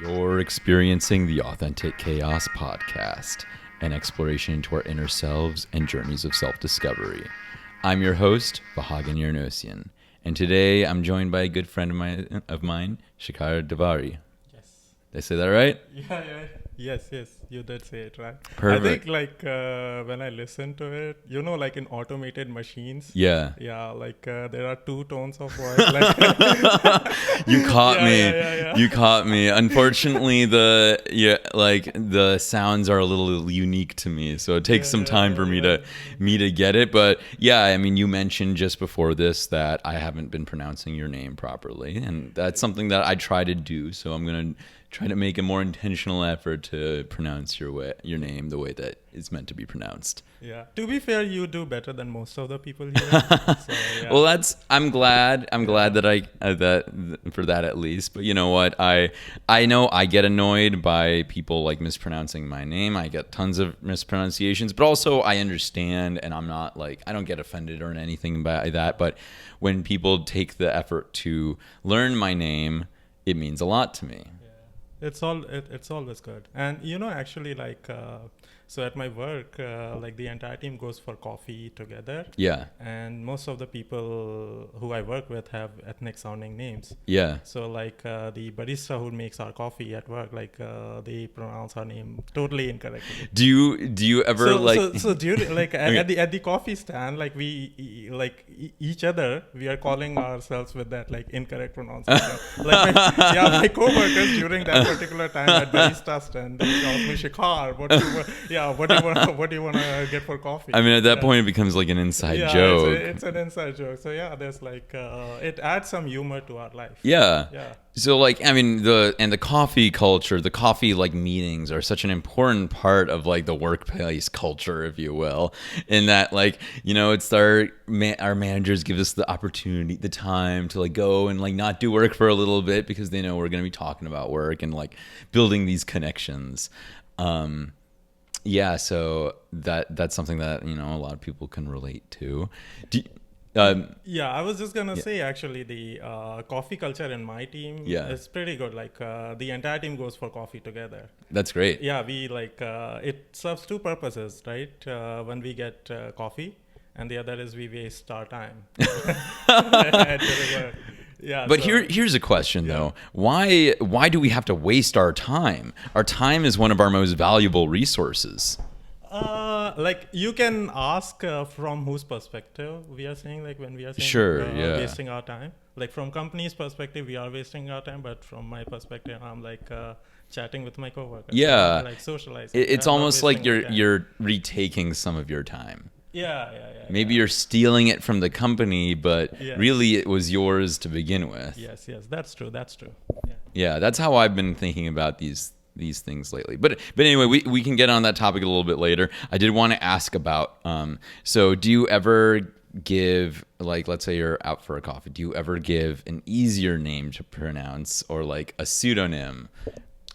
You're experiencing the Authentic Chaos podcast, an exploration into our inner selves and journeys of self-discovery. I'm your host, Vahagan Yarnosian, and today I'm joined by a good friend of mine, Shikhar Tiwari. Yes. Did I say that right? Yeah. Yes, you did say it right. Perfect. I think when I listen to it, like in automated machines. Yeah. Yeah, there are two tones of voice. You caught me. Yeah. You caught me. Unfortunately, the sounds are a little unique to me, so it takes some time for me to get it. But yeah, I mean, you mentioned just before this that I haven't been pronouncing your name properly, and that's something that I try to do. So I'm gonna try to make a more intentional effort to pronounce your name the way that it's meant to be pronounced. Yeah. To be fair, you do better than most of the people here. So, yeah. Well, I'm glad that for that at least. But you know what? I know I get annoyed by people like mispronouncing my name. I get tons of mispronunciations, but also I understand, and I'm not like, I don't get offended or anything by that. But when people take the effort to learn my name, it means a lot to me. It's always good. And actually, so at my work, the entire team goes for coffee together. Yeah. And most of the people who I work with have ethnic sounding names. Yeah. So the barista who makes our coffee at work, they pronounce our name totally incorrectly. Do you ever So during at the coffee stand, each other, we are calling ourselves with that incorrect pronunciation. My coworkers during that particular time at barista stand, they call me Shikhar. What do you want to get for coffee? I mean, at that point, it becomes like an inside joke. It's an inside joke. So yeah, there's it adds some humor to our life. Yeah. So the coffee culture, the coffee meetings are such an important part of the workplace culture, if you will, in that it's our managers give us the opportunity, the time to go and not do work for a little bit because they know we're going to be talking about work and building these connections. Yeah, so that's something that a lot of people can relate to. I was just gonna say actually the coffee culture in my team is pretty good. The entire team goes for coffee together. That's great. Yeah, we it serves two purposes, right? When we get coffee, and the other is we waste our time. Yeah, but here's a question though. Why do we have to waste our time? Our time is one of our most valuable resources. You can ask from whose perspective we are saying, when we are saying wasting our time. From company's perspective, we are wasting our time, but from my perspective, I'm chatting with my coworkers. Yeah, socializing. It's almost like you're retaking some of your time. Yeah. Maybe you're stealing it from the company, but really it was yours to begin with. Yes, that's true. Yeah, that's how I've been thinking about these things lately. But anyway, we can get on that topic a little bit later. I did want to ask about, so do you ever give, let's say you're out for a coffee, do you ever give an easier name to pronounce or a pseudonym?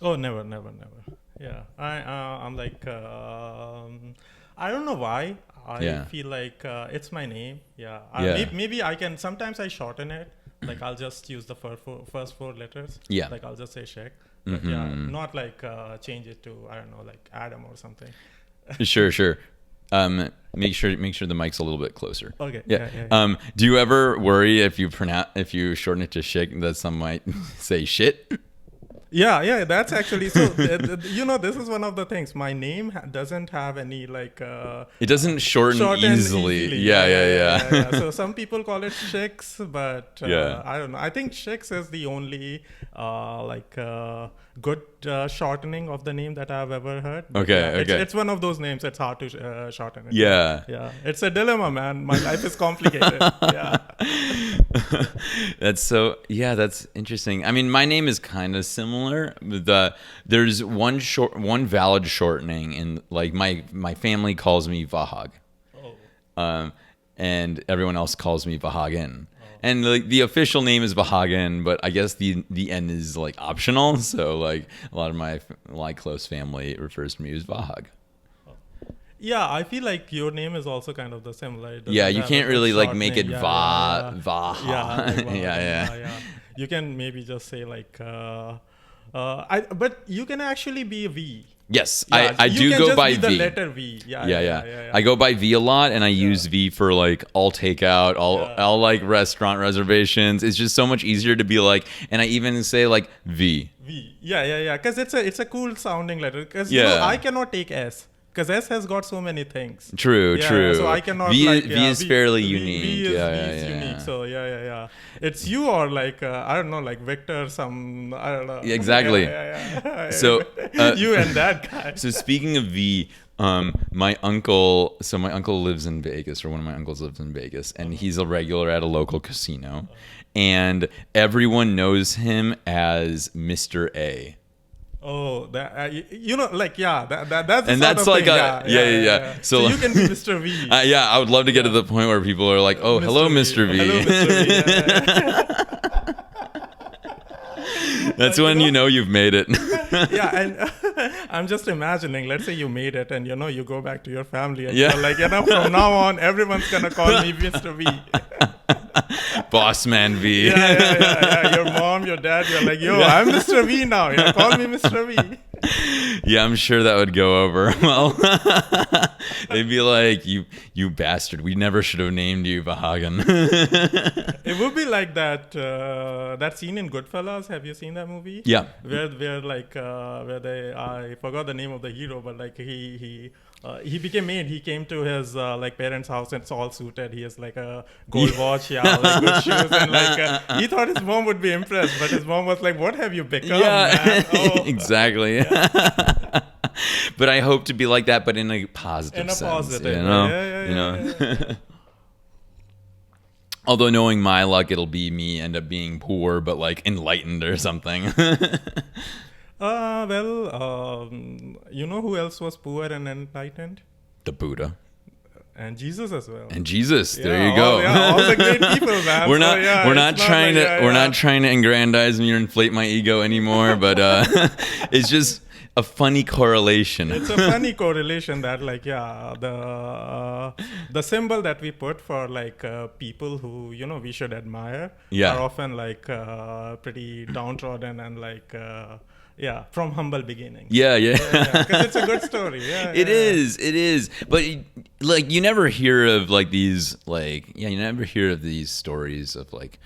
Oh, never. Yeah, I'm I don't know why. I feel it's my name. Maybe I can, sometimes I shorten it. I'll just use the first four letters. Yeah. I'll just say Sheikh. But not change it to, I don't know, Adam or something. Sure. Make sure the mic's a little bit closer. Okay. Yeah. Do you ever worry if you shorten it to Sheikh that some might say shit? Yeah, that's actually so. This is one of the things. My name doesn't have any it doesn't shorten easily. Yeah. So some people call it Sheikhs, but I don't know. I think Sheikhs is the only good shortening of the name that I've ever heard. Okay. It's one of those names. It's hard to shorten it. Yeah. It's a dilemma, man. My life is complicated. Yeah. That's interesting. I mean, my name is kind of similar. There's one valid shortening in my family calls me Vahag. And everyone else calls me Vahagan. And the official name is Vahagan, but I guess the N is optional. So a lot of my close family refers to me as Vahag. Yeah, I feel like your name is also kind of the same. Yeah, you can't really make it Va. Yeah. You can maybe just say But you can actually be a V. Yes, Yeah, I you do can go just by be the V. letter V. Yeah. I go by V a lot, and I use V for like all takeout, all like restaurant reservations. It's just so much easier to be like, and I even say like V. V. Yeah. Because it's a cool sounding letter. Because Yeah. I cannot take S. Because S has got so many things. True. So I cannot V, like V is fairly unique. V is yeah. unique. So yeah. It's you or like I don't know, like Victor. Some I don't know. Exactly. Yeah. So you and that guy. So speaking of V, my uncle lives in Vegas, or one of my uncles lives in Vegas, and he's a regular at a local casino, and everyone knows him as Mr. A. Oh, that like that's the And sort that's of like thing. yeah. So you can be Mr. V. I would love to get to the point where people are like, "Oh, hello, Mr. V." Hello, Mr. V. That's when you know you've made it. Yeah, and I'm just imagining. Let's say you made it, and you go back to your family, and Yeah. you're like, from now on, everyone's gonna call me Mr. V. Boss man V. Yeah. Your mom, your dad, you're like, yo, I'm Mr. V now. Yeah, call me Mr. V. Yeah, I'm sure that would go over well. They'd be like, you bastard, we never should have named you Vahagan. It would be like that scene in Goodfellas. Have you seen that movie? Yeah. Where like I forgot the name of the hero, but like he became made. He came to his like parents' house and it's all suited. He has like a gold watch, like good shoes, and like he thought his mom would be impressed, but his mom was like, "What have you become?" Man? Oh. Exactly. Yeah. But I hope to be like that, but in a positive sense. Positive, you know? Yeah. Although knowing my luck, it'll be me end up being poor, but like enlightened or something. You know who else was poor and enlightened? The Buddha. And Jesus as well. And Jesus, there you go. All the great people, man. We're not trying to aggrandize me or inflate my ego anymore, but it's just a funny correlation. It's a funny correlation that the symbol that we put for like people who we should admire are often like pretty downtrodden and like from humble beginnings. Yeah. Because it's a good story. It is. But like you never hear of like these you never hear of these stories of like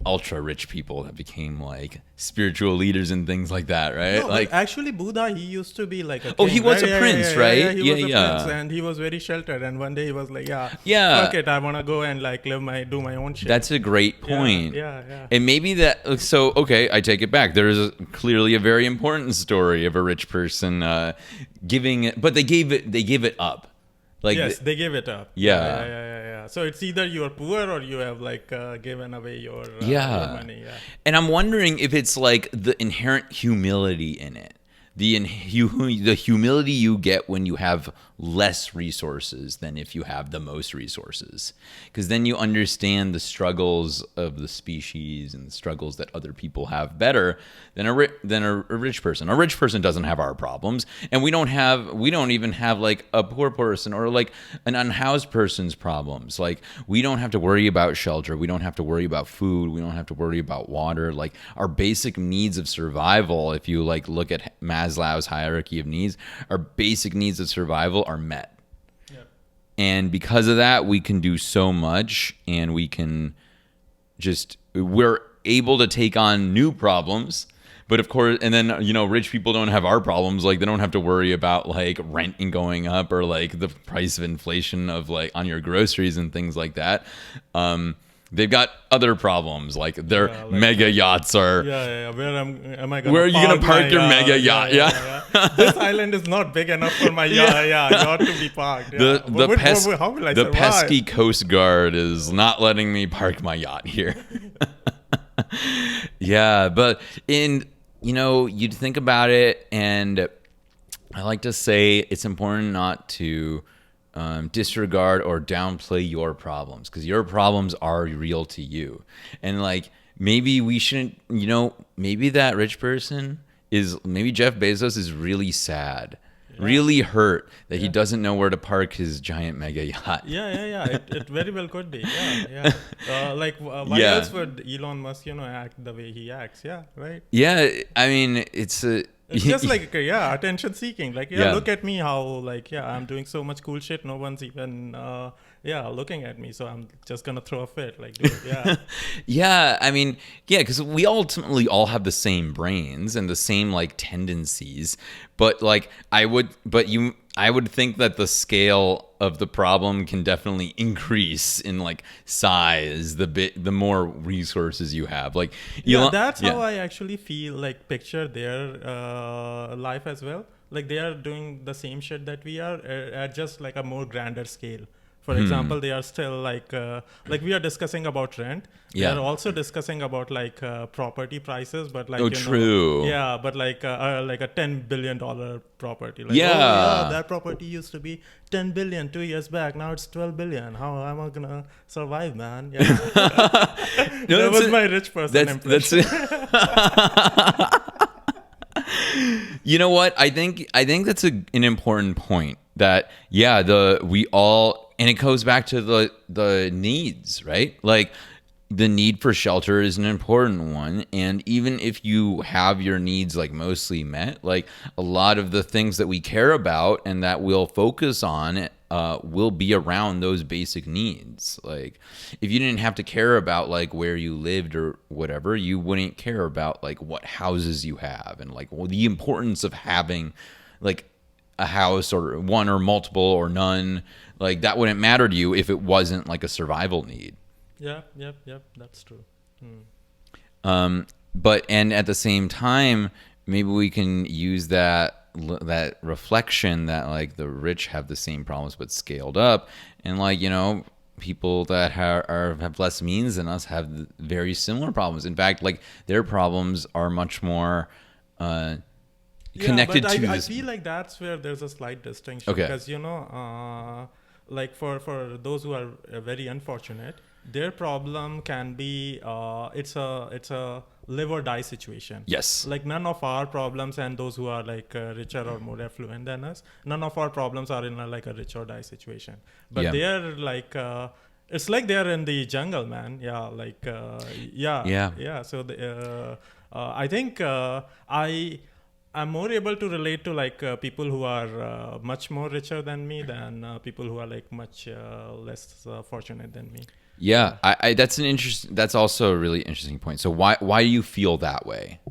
ultra rich people that became like spiritual leaders and things like that, right? No, like actually Buddha, he used to be like a king. Oh, he was a prince, right? He was a prince, and he was very sheltered, and one day he was like, fuck it, I want to go and like do my own shit. That's a great point. Yeah. And maybe okay, I take it back. There is clearly a very important story of a rich person giving it, but they gave it up. Like yes, they gave it up. Yeah. So it's either you are poor or you have like given away your money. Yeah. And I'm wondering if it's like the inherent humility in it. The humility you get when you have less resources than if you have the most resources, because then you understand the struggles of the species and the struggles that other people have better than a rich person. A rich person doesn't have our problems, and we don't even have like a poor person or like an unhoused person's problems. Like we don't have to worry about shelter, we don't have to worry about food, we don't have to worry about water. Like our basic needs of survival, if you like look at Maslow's hierarchy of needs, our basic needs of survival are met. Yep. And because of that, we can do so much, and we're able to take on new problems. But of course, and then, rich people don't have our problems. Like they don't have to worry about like rent and going up or like the price of inflation of like on your groceries and things like that. They've got other problems, like their mega yachts are. Yeah. Where are you gonna park your mega yacht? Yeah. This island is not big enough for my yacht to be parked. Yeah. How will I survive? Pesky Coast Guard is not letting me park my yacht here. Yeah, but you'd think about it, and I like to say it's important not to disregard or downplay your problems, because your problems are real to you. And like maybe we shouldn't, maybe that rich person maybe Jeff Bezos is really sad really hurt that he doesn't know where to park his giant mega yacht. Yeah. It very well could be. Why Yeah. else would Elon Musk, act the way he acts? Yeah, right. Yeah, I mean, it's just like attention seeking. Like Yeah. look at me, how I'm doing so much cool shit. No one's even looking at me, so I'm just gonna throw a fit. Like, dude, yeah. Yeah, I mean, yeah, because we ultimately all have the same brains and the same like tendencies, but like I would think that the scale of the problem can definitely increase in like size the more resources you have. Like, That's how I actually feel, like picture their life as well. Like they are doing the same shit that we are at just like a more grander scale. For example, they are still like we are discussing about rent. Yeah. They are also discussing about like property prices, but like true. but like a $10 billion property. Like, that property used to be 10 billion 2 years back. Now it's 12 billion. How am I gonna survive, man? Yeah. That was my rich person impression. You know what? I think that's an important point. That we all, and it goes back to the needs, right? Like the need for shelter is an important one, and even if you have your needs like mostly met, like a lot of the things that we care about and that we'll focus on will be around those basic needs. Like if you didn't have to care about like where you lived or whatever, you wouldn't care about like what houses you have and like the importance of having like a house or one or multiple or none. Like that wouldn't matter to you if it wasn't like a survival need. Yep, that's true. But and at the same time, maybe we can use that reflection that like the rich have the same problems but scaled up, and like people that have less means than us have very similar problems. In fact, like their problems are much more connected to I this. feel like that's where there's a slight distinction, because like for those who are very unfortunate, their problem can be it's a live or die situation. Yes. Like none of our problems, and those who are like richer or more affluent than us, none of our problems are in like a rich or die situation. But they're like it's like they're in the jungle, man. Yeah, like So I think I'm more able to relate to like people who are much more richer than me than people who are like much less fortunate than me. Yeah, that's also a really interesting point. So why do you feel that way?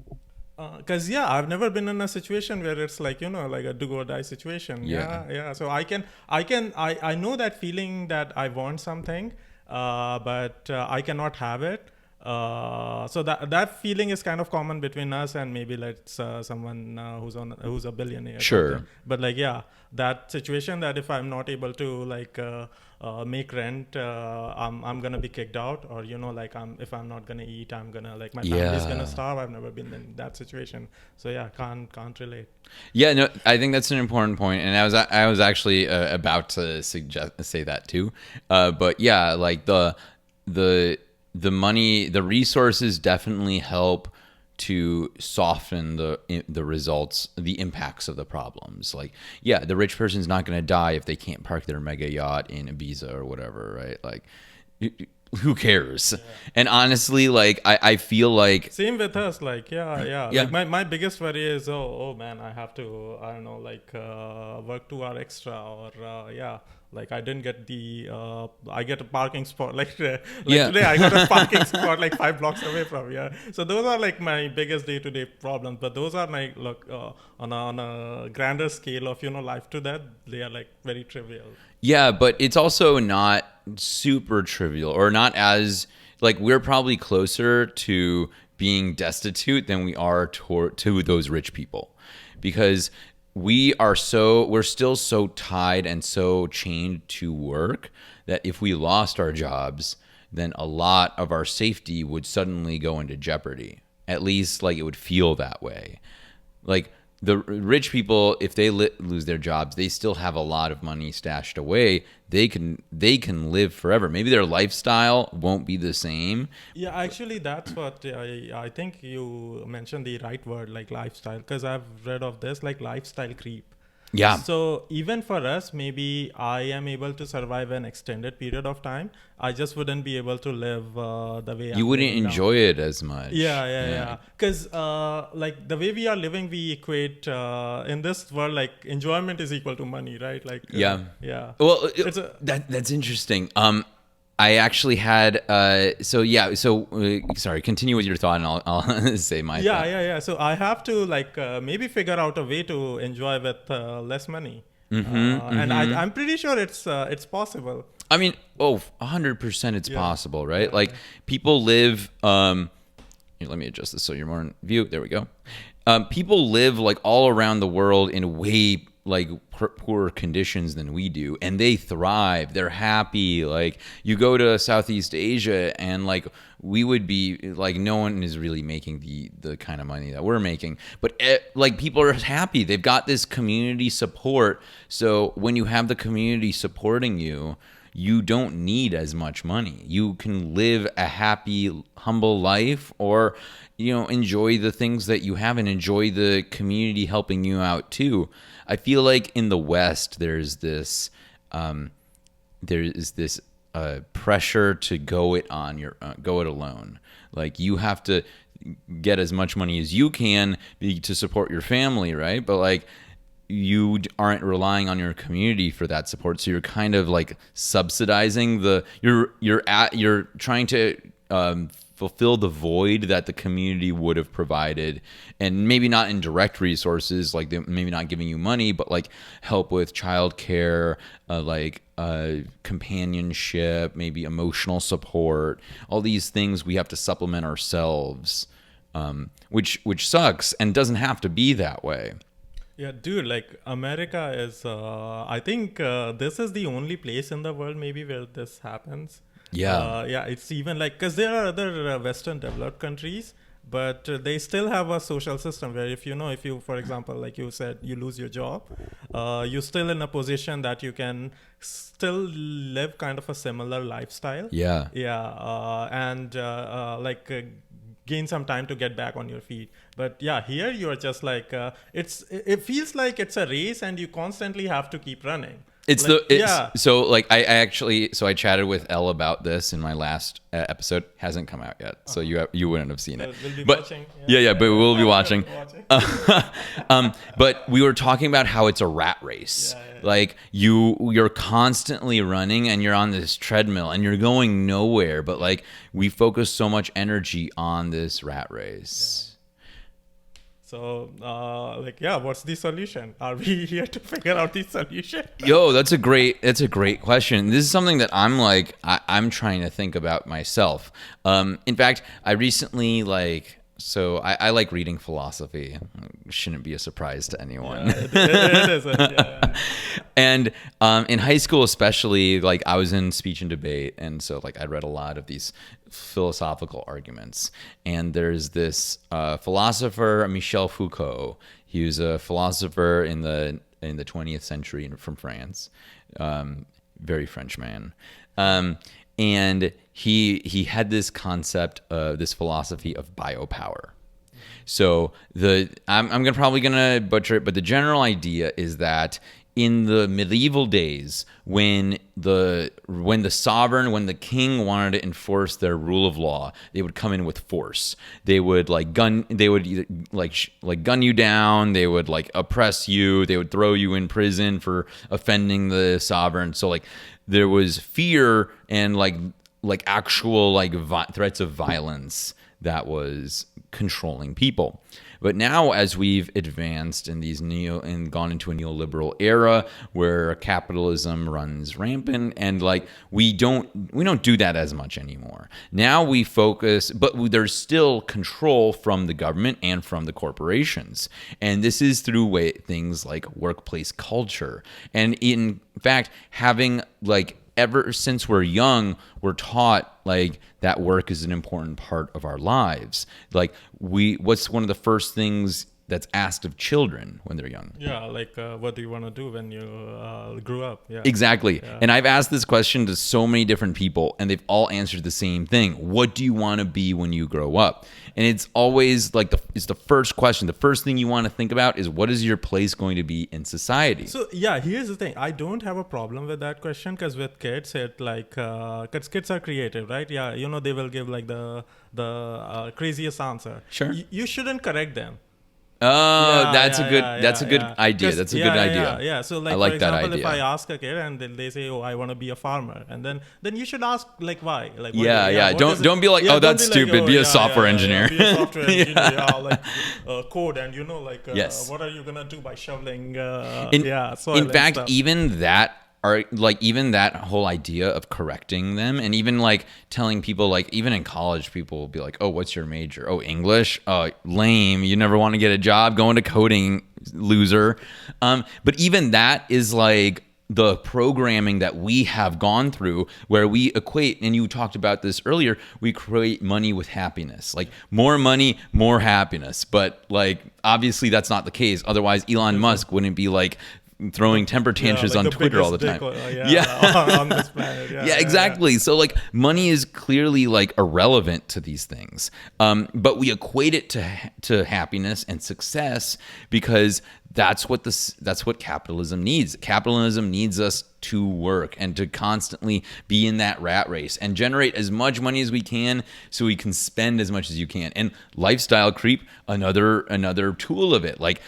Because I've never been in a situation where it's like like a do or die situation. So I know that feeling that I want something, but I cannot have it. So that feeling is kind of common between us and maybe someone who's a billionaire. Sure. But like that situation that if I'm not able to like make rent, I'm gonna be kicked out, or like if I'm not gonna eat, I'm gonna like my family's gonna starve. I've never been in that situation, so can't relate. Yeah, no, I think that's an important point, and I was actually about to say that too, but yeah, like the money, the resources definitely help to soften the results, the impacts of the problems. Like, the rich person's not going to die if they can't park their mega yacht in Ibiza or whatever, right? Like, who cares? Yeah. And honestly, like, I feel like same with us. Like, Like my biggest worry is, oh man, I have to, I don't know, like work 2 hour extra, or like I didn't get I get a parking spot. Like today I got a parking spot like 5 blocks away from here. So those are like my biggest day-to-day problems. But those are like, look, on a grander scale of, life to that, they are like very trivial. Yeah, but it's also not super trivial, or not as, like, we're probably closer to being destitute than we are to those rich people, because we're still so tied and so chained to work that if we lost our jobs, then a lot of our safety would suddenly go into jeopardy. At least, like, it would feel that way. Like, the rich people, if they lose their jobs, they still have a lot of money stashed away. They can live forever. Maybe their lifestyle won't be the same. Yeah, actually, that's what I think you mentioned the right word, like lifestyle, because I've read of this, like lifestyle creep. Yeah. So even for us, maybe I am able to survive an extended period of time. I just wouldn't be able to live the way You I'm wouldn't living now. enjoy it as much. Yeah. Because like the way we are living, we equate in this world, like enjoyment is equal to money, right? Like yeah. Well, It's a that's interesting. I actually had sorry, continue with your thought, and I'll say my thought. yeah. So I have to like maybe figure out a way to enjoy with less money. And I'm pretty sure it's possible. I mean, 100% it's possible, right? Like people live here, let me adjust this so you're more in view. There we go. People live like all around the world in way like poorer conditions than we do, and they thrive. They're happy. Like you go to Southeast Asia, and like we would be like, no one is really making the kind of money that we're making, but like people are happy. They've got this community support. So when you have the community supporting you, you don't need as much money. You can live a happy, humble life, or enjoy the things that you have and enjoy the community helping you out too. I feel like in the West there's this pressure to go it alone. Like you have to get as much money as you can to support your family, right? But like you aren't relying on your community for that support, so you're kind of like subsidizing you're trying to fulfill the void that the community would have provided, and maybe not in direct resources, like maybe not giving you money, but like help with childcare, companionship, maybe emotional support. All these things we have to supplement ourselves, which sucks and doesn't have to be that way. Yeah, dude, like America is, I think this is the only place in the world maybe where this happens. Yeah. It's even like, because there are other Western developed countries, but they still have a social system where if you, for example, like you said, you lose your job, you're still in a position that you can still live kind of a similar lifestyle. Yeah. And gain some time to get back on your feet. But yeah, here you're just like it feels like it's a race and you constantly have to keep running. So I chatted with Elle about this in my last episode. Hasn't come out yet, so you wouldn't have seen it. We'll be but watching. But we'll be watching. But we were talking about how it's a rat race. Like you're constantly running and you're on this treadmill and you're going nowhere. But like we focus so much energy on this rat race. So, what's the solution? Are we here to figure out the solution? Yo, that's a great question. This is something that I'm trying to think about myself. In fact, I recently I like reading philosophy. Shouldn't be a surprise to anyone. It isn't. Yeah. And in high school, especially, like I was in speech and debate, and so like I read a lot of these philosophical arguments. And there's this philosopher, Michel Foucault. He was a philosopher in the 20th century from France, very French man. And he had this concept of this philosophy of biopower. So I'm probably gonna butcher it, but the general idea is that in the medieval days, when the king wanted to enforce their rule of law, they would come in with force. They would gun you down. They would like oppress you. They would throw you in prison for offending the sovereign. So like there was fear and like actual threats of violence that was controlling people. But now, as we've advanced in and gone into a neoliberal era where capitalism runs rampant, and like we don't do that as much anymore. Now we focus, but there's still control from the government and from the corporations, and this is through things like workplace culture. And in fact, having ever since we're young, we're taught like that work is an important part of our lives. Like what's one of the first things that's asked of children when they're young. Yeah, like what do you want to do when you grew up? Yeah. Exactly. Yeah. And I've asked this question to so many different people, and they've all answered the same thing. What do you want to be when you grow up? And it's always like it's the first question. The first thing you want to think about is, what is your place going to be in society? So yeah, here's the thing. I don't have a problem with that question, because with kids, it like, cause kids are creative, right? Yeah, you know, they will give like the craziest answer. Sure. You shouldn't correct them. Oh, that's a good idea. 'Cause- That's a good idea. Yeah. So like, I like for that example, idea. if I ask a kid and they say, "Oh, I want to be a farmer," and then you should ask like why. Like, what what is it? Don't be like, Yeah, oh, that's don't be like, stupid. Be a software engineer. Be a software engineer. Like code, and you know, like Yes. what are you gonna do by shoveling? Soil In and fact, stuff. even that whole idea of correcting them, and even like telling people, like even in college, people will be like, oh, what's your major? Oh, English. Oh, lame. You never want to get a job. Go into coding, loser. But even that is like the programming that we have gone through, where we equate, and you talked about this earlier, we equate money with happiness. Like more money, more happiness. But like obviously that's not the case. Otherwise Elon Musk wouldn't be like throwing temper tantrums like on the Twitter all the biggest time. dick, on this planet. Yeah, exactly. So like money is clearly like irrelevant to these things, but we equate it to happiness and success, because that's what capitalism needs. Capitalism needs us to work and to constantly be in that rat race and generate as much money as we can, so we can spend as much as you can. And lifestyle creep, another tool of it. Like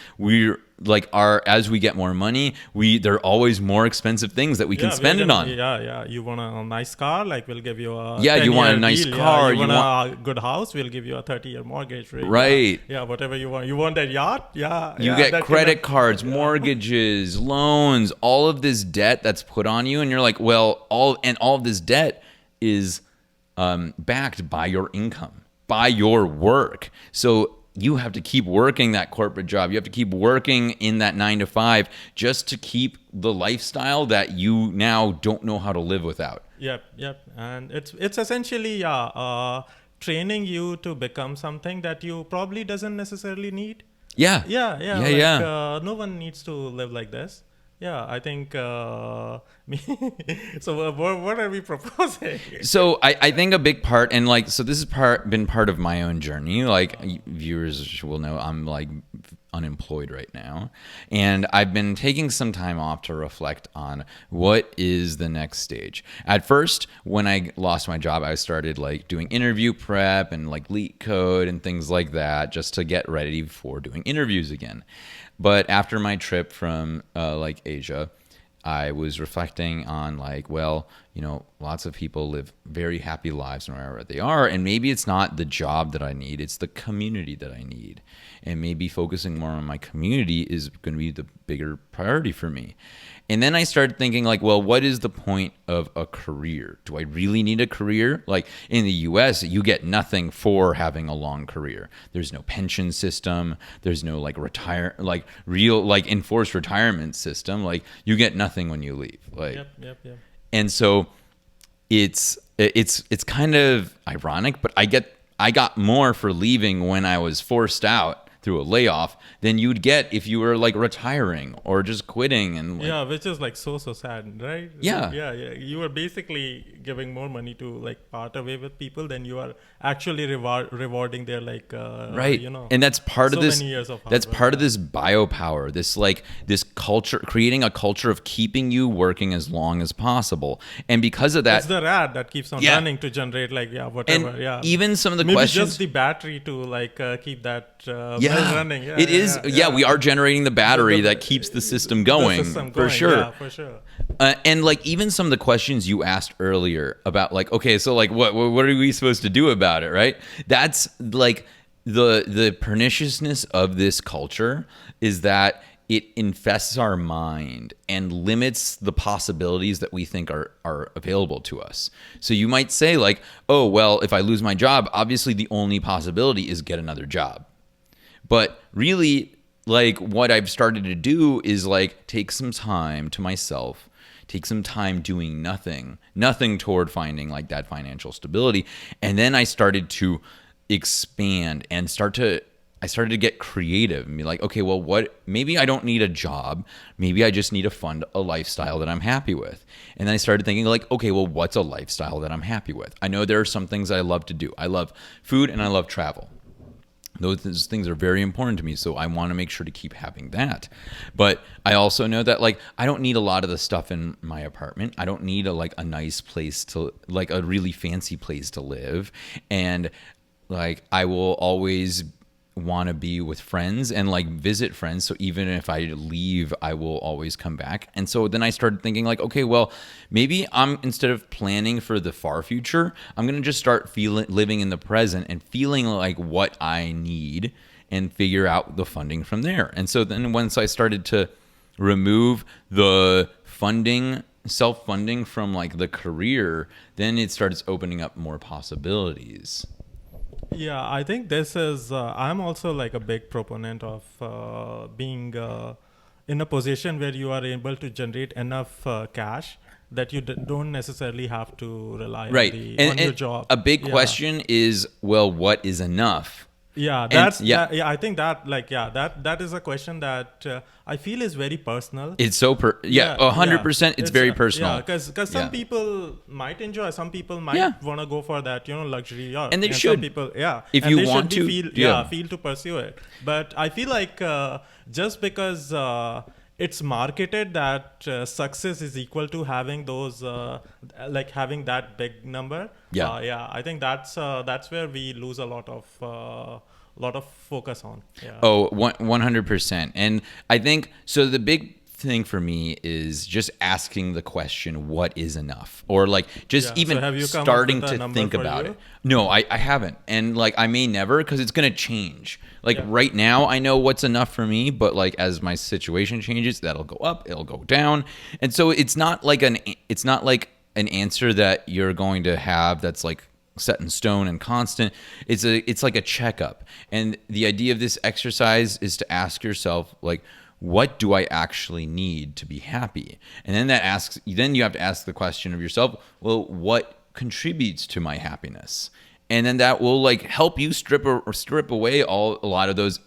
as we get more money, there are always more expensive things that we can spend it on. Yeah. You want a nice car? Like we'll give you a you want a 10-year nice deal. car. You want a good house? We'll give you a 30-year mortgage rate. Right. Yeah, whatever you want. You want that yacht? Yeah. You get credit cards, mortgages, loans, all of this debt that's put on you, and you're like, well, all of this debt is backed by your income, by your work. So you have to keep working that corporate job. You have to keep working in that 9 to 5 just to keep the lifestyle that you now don't know how to live without. Yep. And it's essentially training you to become something that you probably doesn't necessarily need. Yeah. No one needs to live like this. Yeah, I think. So, what are we proposing? So, I think a big part, and like, so this has been part of my own journey. Like, viewers will know I'm like unemployed right now, and I've been taking some time off to reflect on what is the next stage. At first, when I lost my job, I started like doing interview prep and like leak code and things like that, just to get ready for doing interviews again. But after my trip from like Asia, I was reflecting on like, well, you know, lots of people live very happy lives wherever they are. And maybe it's not the job that I need, it's the community that I need. And maybe focusing more on my community is going to be the bigger priority for me. And then I started thinking like, well, what is the point of a career? Do I really need a career? Like in the US, you get nothing for having a long career. There's no pension system. There's no like enforced retirement system. Like you get nothing when you leave. Like, Yep. And so it's kind of ironic, but I got more for leaving when I was forced out through a layoff than you'd get if you were like retiring or just quitting. And like, which is like so sad, right? Yeah. You are basically giving more money to like part away with people than you are actually rewarding their like right. You know, and that's part so of this. many years of hard That's work. part of this biopower. This culture, creating a culture of keeping you working as long as possible. And because of that, it's the rat that keeps on running to generate like whatever. and even some of the maybe questions, just the battery to like keep that running. It is. We are generating the battery that keeps the system going, for sure. Yeah, for sure. And like even some of the questions you asked earlier about like, okay, so like what are we supposed to do about it, right? That's like the perniciousness of this culture is that it infests our mind and limits the possibilities that we think are available to us. So you might say like, oh, well, if I lose my job, obviously the only possibility is get another job. But really, like what I've started to do is like take some time to myself, take some time doing nothing toward finding like that financial stability. And then I started to expand and start to I started to get creative and be like, okay, well, maybe I don't need a job. Maybe I just need to fund a lifestyle that I'm happy with. And then I started thinking like, okay, well, what's a lifestyle that I'm happy with? I know there are some things I love to do. I love food and I love travel. Those things are very important to me, so I want to make sure to keep having that. But I also know that like I don't need a lot of the stuff in my apartment. I don't need a nice place to like a really fancy place to live, and like I will always want to be with friends and like visit friends. So even if I leave, I will always come back. And so then I started thinking like, okay, well, maybe instead of planning for the far future, I'm going to just start living in the present and feeling like what I need and figure out the funding from there. And so then once I started to remove the self-funding from like the career, then it starts opening up more possibilities. Yeah, I think this is, I'm also like a big proponent of being in a position where you are able to generate enough cash that you don't necessarily have to rely on your job. A big question is, well, what is enough? Yeah, I think that is a question that I feel is very personal. It's so 100%. It's very personal. Yeah, because some people might enjoy, some people might want to go for that, luxury yacht. And they should. Some people, if and you they want should to, feel to pursue it. But I feel like just because it's marketed that success is equal to having those having that big number. I think that's where we lose a lot of focus on. 100%. And I think so the big thing for me is just asking the question, what is enough? Or like just even starting to think about it. No, I haven't. And like I may never, because it's going to change. Like right now I know what's enough for me, but like as my situation changes, that'll go up, it'll go down. And so it's not like an answer that you're going to have that's like set in stone and constant. It's like a checkup. And the idea of this exercise is to ask yourself like, what do I actually need to be happy? And then you have to ask the question of yourself, well, what contributes to my happiness? And then that will like help you strip away a lot of those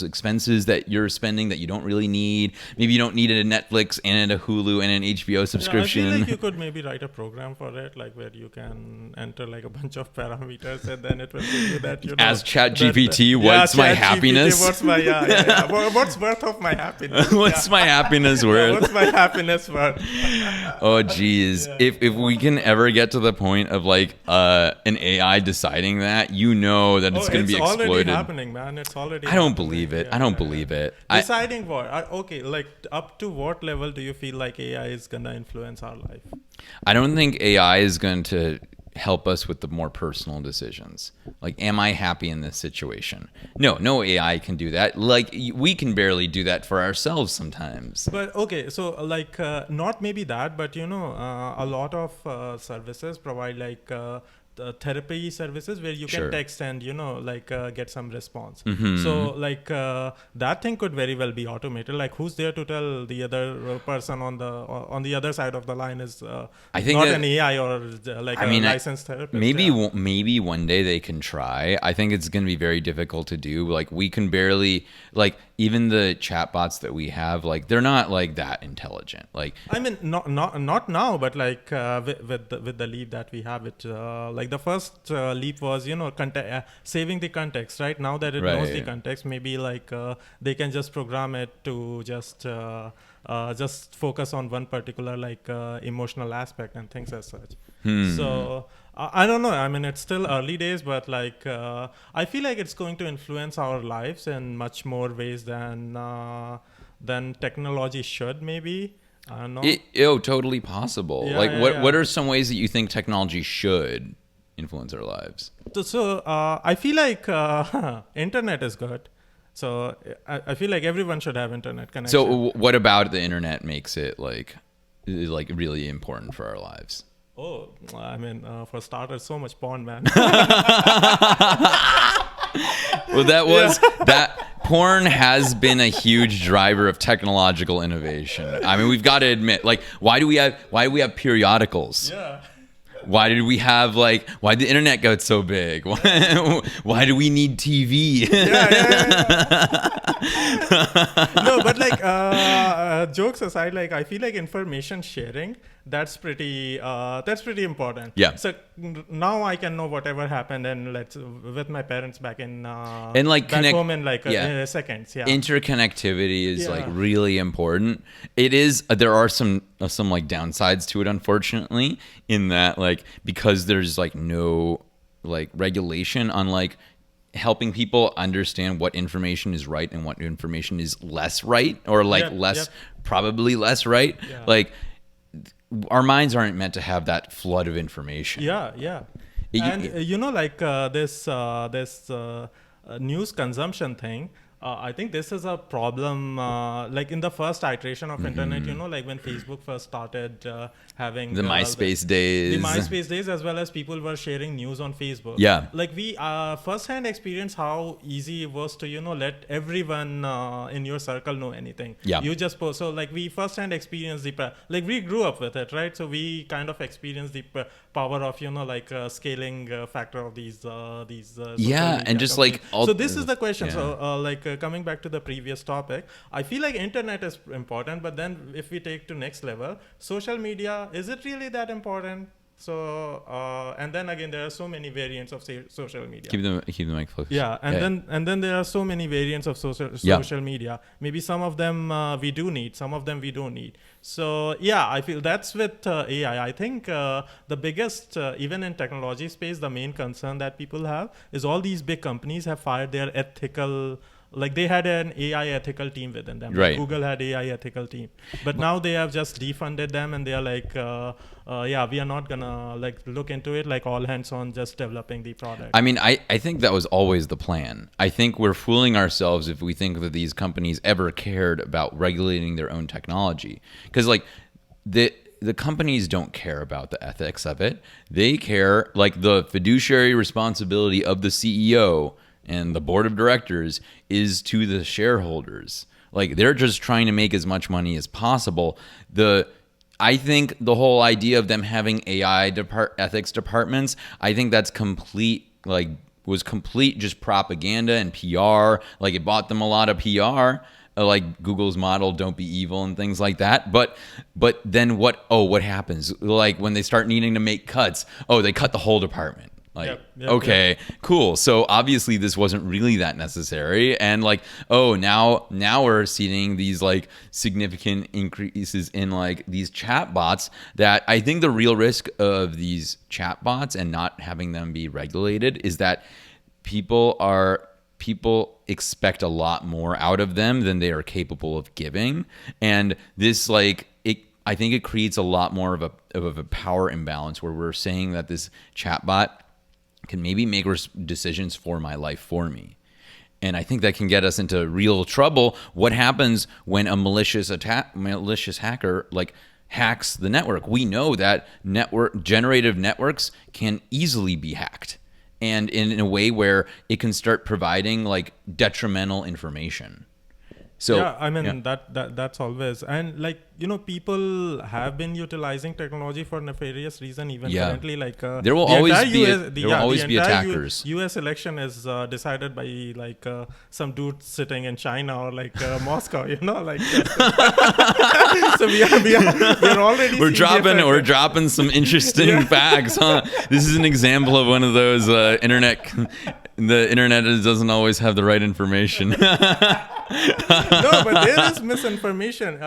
expenses that you're spending that you don't really need. Maybe you don't need a Netflix and a Hulu and an HBO subscription. I feel like you could maybe write a program for it, like where you can enter like a bunch of parameters and then it will give you that. As ChatGPT, what's my happiness? What's my what's worth of my happiness? What's my happiness worth? What's my happiness worth? Oh geez, if we can ever get to the point of like an AI deciding that, that it's going to be exploited. It's already happening, man. It's already I don't believe it. I don't believe it. Deciding what? Okay, like up to what level do you feel like AI is going to influence our life? I don't think AI is going to help us with the more personal decisions. Like, am I happy in this situation? No AI can do that. Like, we can barely do that for ourselves sometimes. But okay, so like not maybe that, but a lot of services provide like therapy services where you can text and get some response. So like that thing could very well be automated. Like who's there to tell the other person on the other side of the line is I think not an AI or licensed therapist. Maybe one day they can try. I think it's going to be very difficult to do. Like we can barely even the chatbots that we have, like they're not like that intelligent. Like I mean, not now, but like with the leap that we have, it like the first leap was saving the context. Right now that it knows the context, maybe like they can just program it to just focus on one particular emotional aspect and things as such. So I don't know. I mean, it's still early days, but like I feel like it's going to influence our lives in much more ways than technology should. Maybe I don't know. Totally possible. What are some ways that you think technology should influence our lives? So I feel like internet is good. So I feel like everyone should have internet connection. So what about the internet makes it like really important for our lives? Oh, I mean, for starters, so much porn, man. Well, that porn has been a huge driver of technological innovation. I mean, we've got to admit, like, why do we have periodicals? Yeah. Why did we have why the internet got so big? Why do we need TV? No, but jokes aside, I feel like information sharing, that's pretty important. Yeah. So now I can know whatever happened and with my parents back in and back home in seconds. Yeah. Interconnectivity is really important. It is. There are some downsides to it, unfortunately, in that because there's no regulation on helping people understand what information is right and what information is less right, or probably less right. Yeah. Our minds aren't meant to have that flood of information. Yeah. And this news consumption thing, I think this is a problem in the first iteration of internet, when Facebook first started having the MySpace days. The MySpace days, as well as people were sharing news on Facebook. Yeah. We firsthand experienced how easy it was to, let everyone in your circle know anything. Yeah. You just post. So we firsthand experienced we grew up with it, right? So we kind of experienced the power of, scaling factor of these and just companies. So this is the question. Yeah. So coming back to the previous topic, I feel like internet is important, but then if we take to next level, social media, is it really that important? So and then again, there are so many variants of social media. Keep the mic close. Yeah, and then there are so many variants of social media. Maybe some of them we do need, some of them we don't need. So I feel that's with AI. I think the biggest, even in technology space, the main concern that people have is all these big companies have fired their ethical. They had an AI ethical team within them. Right. Google had AI ethical team, but now they have just defunded them, and they are we are not gonna look into it. All hands on just developing the product. I mean, I think that was always the plan. I think we're fooling ourselves if we think that these companies ever cared about regulating their own technology, because the companies don't care about the ethics of it. They care the fiduciary responsibility of the CEO and the board of directors is to the shareholders. They're just trying to make as much money as possible. I think the whole idea of them having AI ethics departments, I think that's was complete just propaganda and PR. It bought them a lot of PR, Google's model, don't be evil and things like that. But then what happens? When they start needing to make cuts, they cut the whole department. Cool. So obviously this wasn't really that necessary. And now we're seeing these significant increases in these chat bots, that I think the real risk of these chat bots and not having them be regulated is that people expect a lot more out of them than they are capable of giving. And this I think it creates a lot more of a power imbalance, where we're saying that this chatbot can maybe make decisions for my life for me. And I think that can get us into real trouble. What happens when a malicious hacker hacks the network? We know that generative networks can easily be hacked, and in a way where it can start providing detrimental information. So that's always, and people have been utilizing technology for nefarious reason even currently. There will always be attackers. U.S. election is decided by some dude sitting in China or Moscow. So we're already we're dropping some interesting facts, huh? This is an example of one of those the internet doesn't always have the right information. No, but there is misinformation.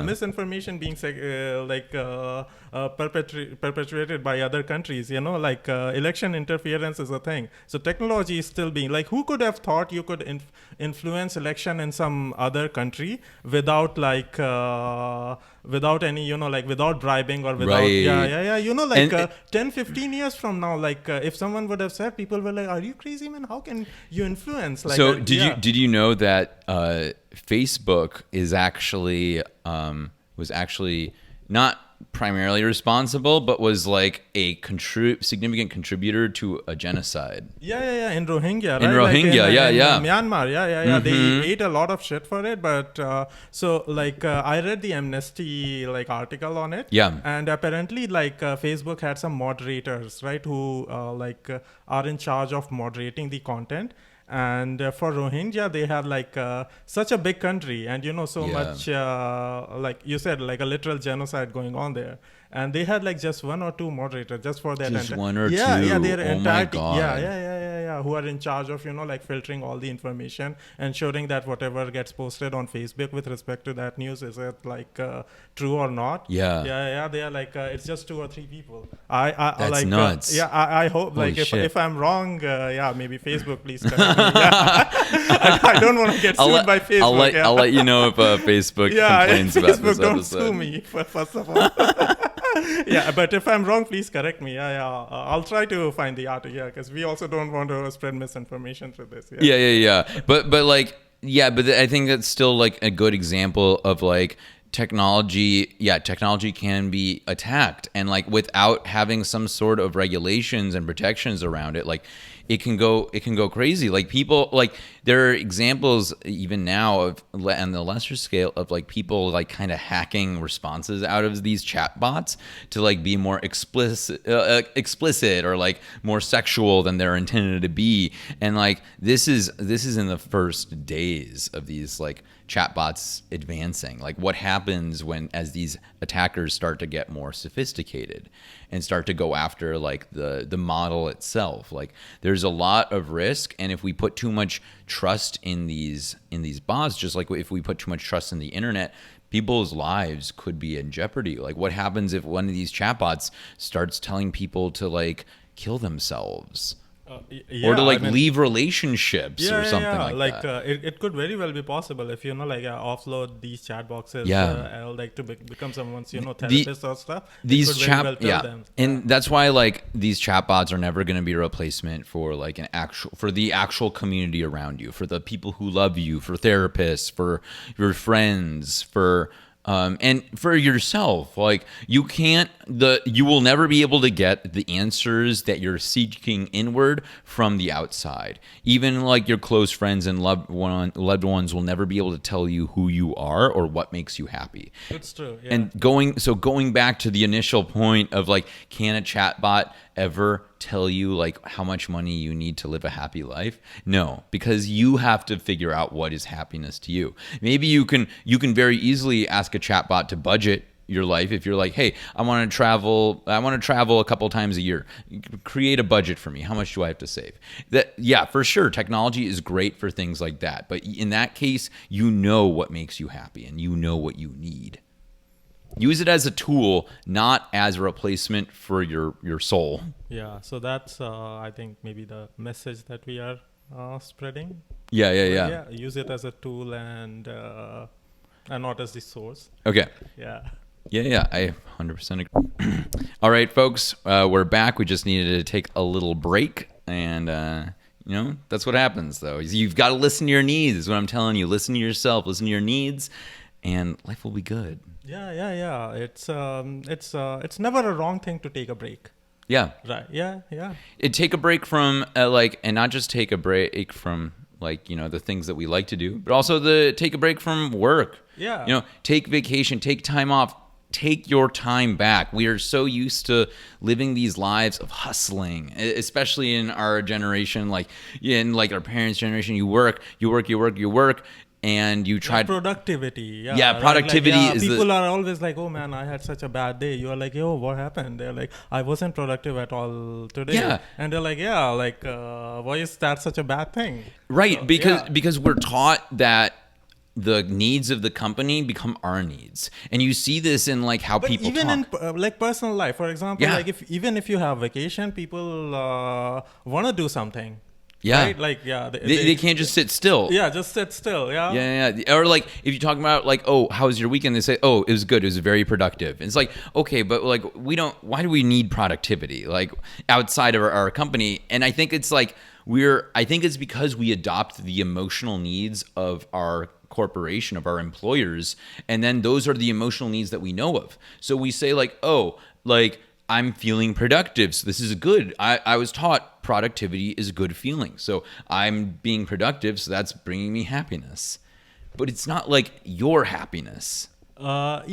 Misinformation being perpetuated by other countries. Election interference is a thing. So technology is still being who could have thought you could influence election in some other country without without any without bribing or without 10 15 years from now, if someone would have said, people were are you crazy, man? How can you influence did you know that Facebook is actually was actually not primarily responsible, but was like a significant contributor to a genocide. Yeah. In Rohingya, right? In Rohingya, in Myanmar, yeah. They ate a lot of shit for it, but I read the Amnesty like article on it. Yeah. And apparently, Facebook had some moderators, right, who are in charge of moderating the content. And for Rohingya, they have such a big country, and so much like you said, like a literal genocide going on there. And they had just one or two moderators just for that. Just one or two. Yeah, their entire my God. Yeah. Who are in charge of filtering all the information, ensuring that whatever gets posted on Facebook with respect to that news is it true or not. Yeah. They are it's just 2 or 3 people. That's nuts. I hope Holy if I'm wrong, maybe Facebook please correct me. I don't want to get sued by Facebook. I'll let you know if Facebook complains about this Facebook don't episode. sue me first of all. Yeah, but if I'm wrong, please correct me. I'll try to find the article. Yeah, because we also don't want to spread misinformation through this. Yeah. But I think that's still like a good example of like technology can be attacked, and like without having some sort of regulations and protections around it, like it can go crazy. Like people, like there are examples even now of on the lesser scale of like people like kind of hacking responses out of these chat bots to like be more explicit or like more sexual than they're intended to be. And like this is in the first days of these like chatbots advancing. Like what happens as these attackers start to get more sophisticated and start to go after like the model itself. Like there's a lot of risk, and if we put too much trust in these bots, just like if we put too much trust in the internet, people's lives could be in jeopardy. Like what happens if one of these chatbots starts telling people to like kill themselves? Or to leave relationships or something like that. It could very well be possible if offload these chat boxes to become someone's therapist or stuff. These and that's why like these chat bots are never going to be a replacement for like the actual community around you, for the people who love you, for therapists, for your friends, for and for yourself. Like you will never be able to get the answers that you're seeking inward from the outside. Even like your close friends and loved ones will never be able to tell you who you are or what makes you happy. That's true. Yeah. And going back to the initial point of like, can a chatbot ever tell you like how much money you need to live a happy life? No, because you have to figure out what is happiness to you. Maybe you can very easily ask a chatbot to budget your life. If you're like, hey, I want to travel a couple times a year, create a budget for me. How much do I have to save? For sure, technology is great for things like that, but in that case, you know what makes you happy and you know what you need. Use it as a tool, not as a replacement for your soul. Yeah, so that's I think maybe the message that we are spreading. Yeah. Use it as a tool and not as the source. Okay. Yeah, I 100% agree. All right, folks, we're back. We just needed to take a little break, and that's what happens, though. You've got to listen to your needs, is what I'm telling you. Listen to yourself, listen to your needs, and life will be good. Yeah. It's never a wrong thing to take a break. Yeah. Right. Yeah. Take a break from and not just take a break from the things that we like to do, but also take a break from work. Yeah. Take vacation, take time off, take your time back. We are so used to living these lives of hustling, especially in our generation, in our parents' generation. You work. And you try productivity. Productivity is people are always like, oh man, I had such a bad day. You're like, yo, what happened? They're like, I wasn't productive at all today. Yeah. And they're like, why is that such a bad thing? Right, because we're taught that the needs of the company become our needs, and you see this in how people even talk. In personal life, for example, if you have vacation, people want to do something. Yeah. Right? They can't just sit still. Yeah, just sit still. Yeah. Yeah. Or if you talk about oh, how was your weekend? They say, oh, it was good. It was very productive. And it's okay, but why do we need productivity outside of our company? And I think it's I think it's because we adopt the emotional needs of our corporation, of our employers, and then those are the emotional needs that we know of. So we say like, oh, like I'm feeling productive, so this is good. I was taught productivity is a good feeling, so I'm being productive, so that's bringing me happiness. But it's not like your happiness. But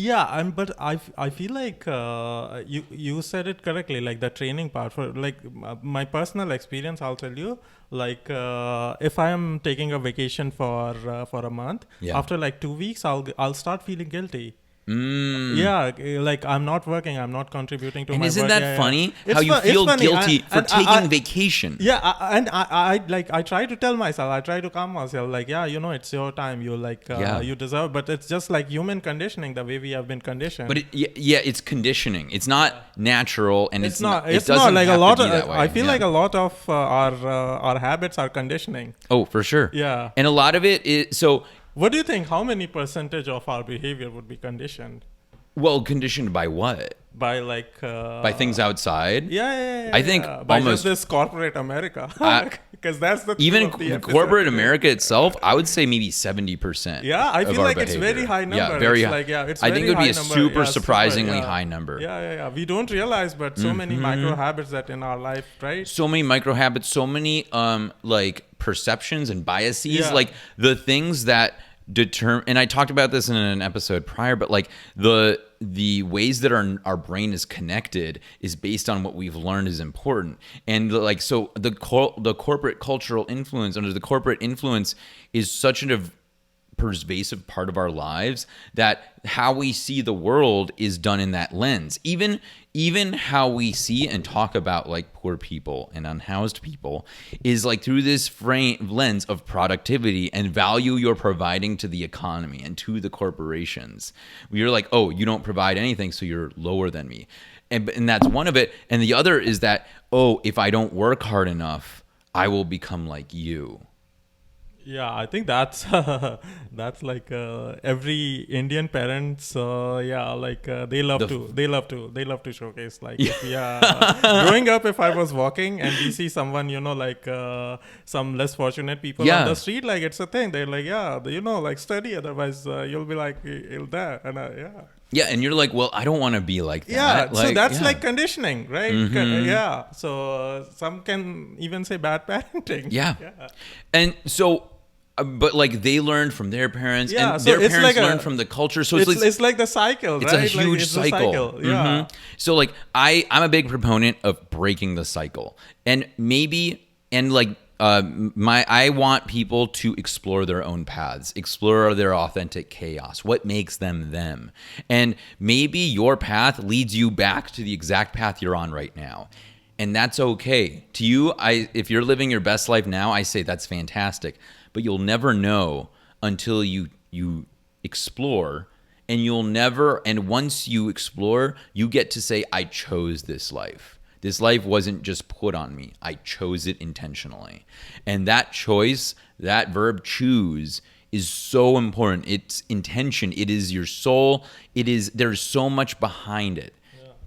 I feel like you said it correctly, like the training part. For like my personal experience, I'll tell you, like if I am taking a vacation for a month, after like 2 weeks, I'll start feeling guilty. Yeah, like I'm not working, I'm not contributing to and my isn't work. that funny? How you feel guilty for taking vacation. I try to tell myself, I try to calm myself, like, it's your time, you like, you deserve, but it's just like human conditioning, the way we have been conditioned. But it's conditioning. It's not natural, and it's not. It's not like a lot of. I feel like a lot of our habits are conditioning. Oh, for sure. Yeah, and a lot of it is so. What do you think? How many percentage of our behavior would be conditioned? Well, conditioned by what? By like by things outside. Yeah. I think by almost just this corporate America, because that's the even corporate America itself. I would say maybe 70%. Yeah, I feel like it's very high number. Yeah, very high. It's I think it would be a super surprisingly super, high number. Yeah. We don't realize, but so many micro habits that in our life, right? So many micro habits, so many like perceptions and biases, like the things that determine. And I talked about this in an episode prior, but like the ways that our brain is connected is based on what we've learned is important. And like, so the corporate cultural influence, under the corporate influence, is such a pervasive part of our lives that how we see the world is done in that lens. Even how we see and talk about like poor people and unhoused people is like through this lens of productivity and value you're providing to the economy and to the corporations. You're like, oh, you don't provide anything, so you're lower than me. And that's one of it. And the other is that, oh, if I don't work hard enough, I will become like you. Yeah, I think that's like every Indian parents. They love to showcase like growing up. If I was walking and we see someone, like some less fortunate people on the street, like it's a thing. They're like, like study, otherwise you'll be like you'll die. And yeah, and you're like, well, I don't want to be like that. Yeah, like, so that's like conditioning, right? Mm-hmm. Yeah, so some can even say bad parenting. Yeah. And so, but like they learned from their parents, and so their parents learned from the culture. So it's like the cycle, right? It's a huge cycle. Yeah. Mm-hmm. So like I'm a big proponent of breaking the cycle, and I want people to explore their own paths, explore their authentic chaos, what makes them them. And maybe your path leads you back to the exact path you're on right now. And that's okay. To you, if you're living your best life now, I say that's fantastic. But you'll never know until you explore, and once you explore, you get to say, I chose this life. This life wasn't just put on me. I chose it intentionally. And that choice, that verb choose, is so important. It's intention. It is your soul. There's so much behind it.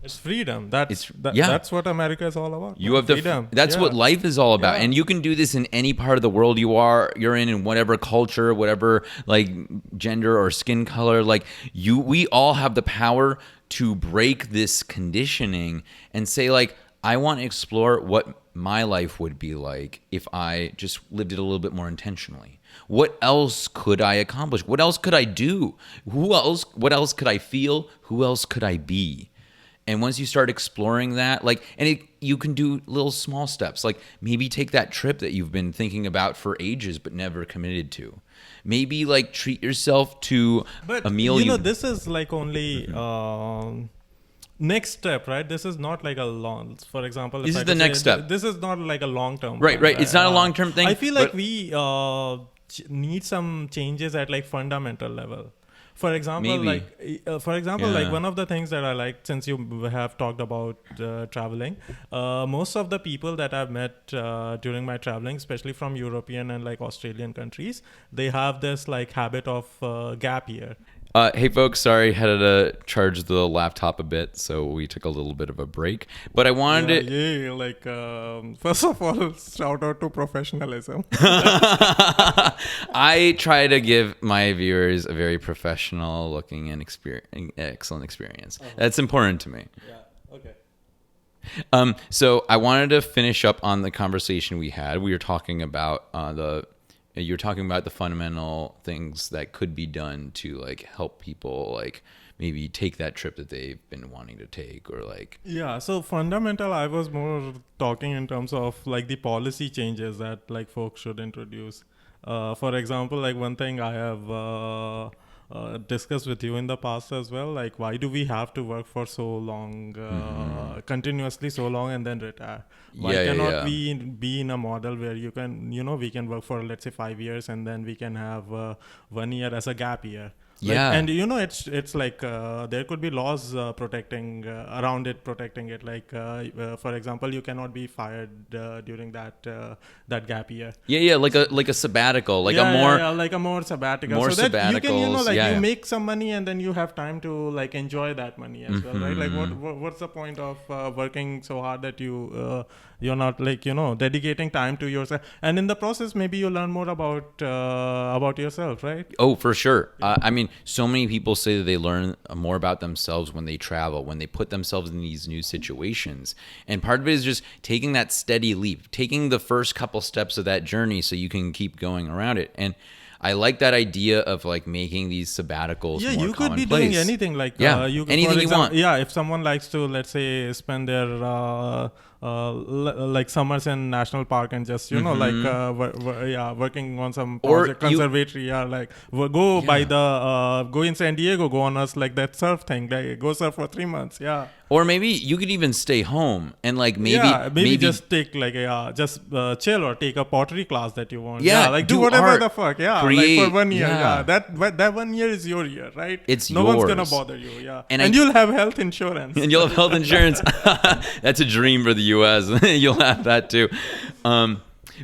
It's freedom. That's what America is all about. You have freedom. That's what life is all about. And you can do this in any part of the world you're in whatever culture, whatever like gender or skin color. Like we all have the power to break this conditioning and say like, I want to explore what my life would be like if I just lived it a little bit more intentionally. What else could I accomplish? What else could I do? What else could I feel? Who else could I be? And once you start exploring that, you can do little small steps, like maybe take that trip that you've been thinking about for ages but never committed to. Maybe like treat yourself to a meal. This is like only next step, right? This is not like a long. For example, this is the next step. This is not like a long term. Right. It's not a long term thing. I feel like we need some changes at like fundamental level. For example, like one of the things that I like, since you have talked about traveling, most of the people that I've met during my traveling, especially from European and like Australian countries, they have this like habit of gap year. Hey folks, sorry, had to charge the laptop a bit, so we took a little bit of a break. But I wanted Yeah, like first of all, shout out to professionalism. I try to give my viewers a very professional looking and excellent experience. That's important to me. Yeah. Okay. So I wanted to finish up on the conversation we had. We were talking about you're talking about the fundamental things that could be done to like help people like maybe take that trip that they've been wanting to take, or like Yeah, so fundamental, I was more talking in terms of like the policy changes that like folks should introduce. For example, like one thing I have discussed with you in the past as well, like why do we have to work for so long, continuously so long and then retire? Why cannot we be in a model where you can, we can work for let's say 5 years and then we can have 1 year as a gap year. And it's like there could be laws protecting around it, protecting it. Like for example, you cannot be fired during that gap year. Like a sabbatical, like like a more sabbatical. More so that you can you make some money and then you have time to like enjoy that money as well, right? Like what's the point of working so hard that you're not like dedicating time to yourself, and in the process maybe you learn more about yourself, right? Oh, for sure. I mean, so many people say that they learn more about themselves when they travel, when they put themselves in these new situations. And part of it is just taking that steady leap, taking the first couple steps of that journey so you can keep going around it. And I like that idea of like making these sabbaticals more you could be commonplace. doing anything like anything you want. Yeah, if someone likes to, let's say, spend their like summers in national park and just working on some project, conservatory, go in San Diego, go on us like that surf thing, like go surf for 3 months, Or maybe you could even stay home and like maybe just take like chill or take a pottery class that you want. Like do whatever art, the fuck. Create, like for 1 year. That 1 year is your year, right? It's no yours. one's gonna bother you. And you'll have health insurance. And you'll have health insurance. That's a dream for the U.S. You'll have that too.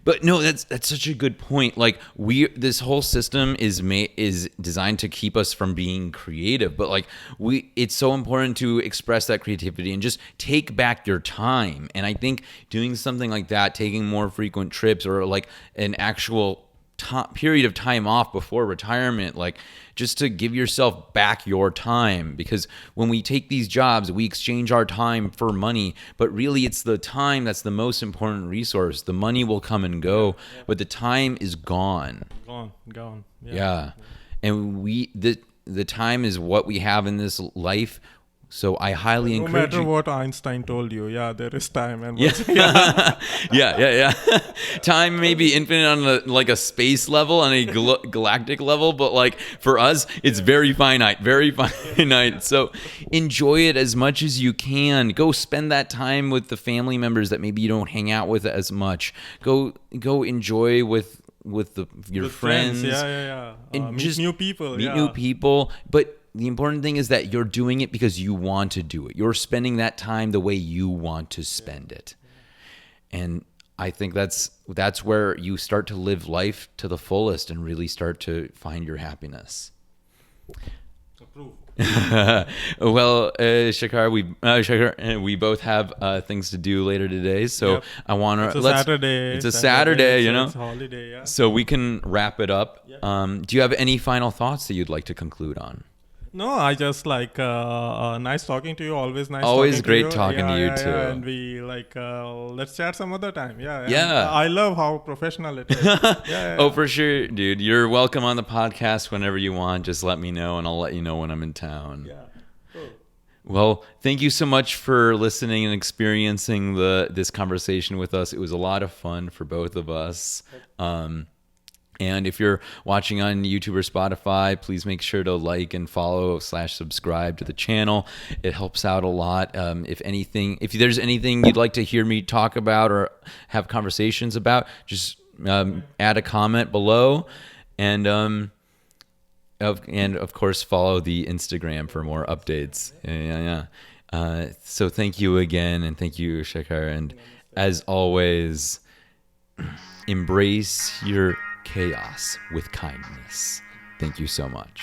But no, that's such a good point. Like this whole system is designed to keep us from being creative, but like it's so important to express that creativity and just take back your time. And I think doing something like that, taking more frequent trips or like an actual period of time off before retirement, like just to give yourself back your time, because when we take these jobs, we exchange our time for money, but really it's the time that's the most important resource. The money will come and go, but the time is gone. Gone. And the time is what we have in this life. So I highly encourage you. No matter what Einstein told you, there is time. And Time may be infinite on like a space level, on a galactic level, but like for us, it's very finite, very finite. So enjoy it as much as you can. Go spend that time with the family members that maybe you don't hang out with as much. Go enjoy with your friends. And meet new people. Meet new people, but the important thing is that you're doing it because you want to do it. You're spending that time the way you want to spend it. And I think that's where you start to live life to the fullest and really start to find your happiness. Well, Shikhar, we both have things to do later today, so I want to. It's a Saturday, It's a holiday, So we can wrap it up. Do you have any final thoughts that you'd like to conclude on? No, I just like nice talking to you. Always great talking to you too. And we let's chat some other time. I love how professional it is. Oh, for sure, dude. You're welcome on the podcast whenever you want. Just let me know, and I'll let you know when I'm in town. Cool. Well, thank you so much for listening and experiencing this conversation with us. It was a lot of fun for both of us. And if you're watching on YouTube or Spotify, please make sure to like and follow / subscribe to the channel. It helps out a lot. If there's anything you'd like to hear me talk about or have conversations about, just add a comment below. And of course, follow the Instagram for more updates. So thank you again. And thank you, Shikhar. And as always, embrace your chaos with kindness. Thank you so much.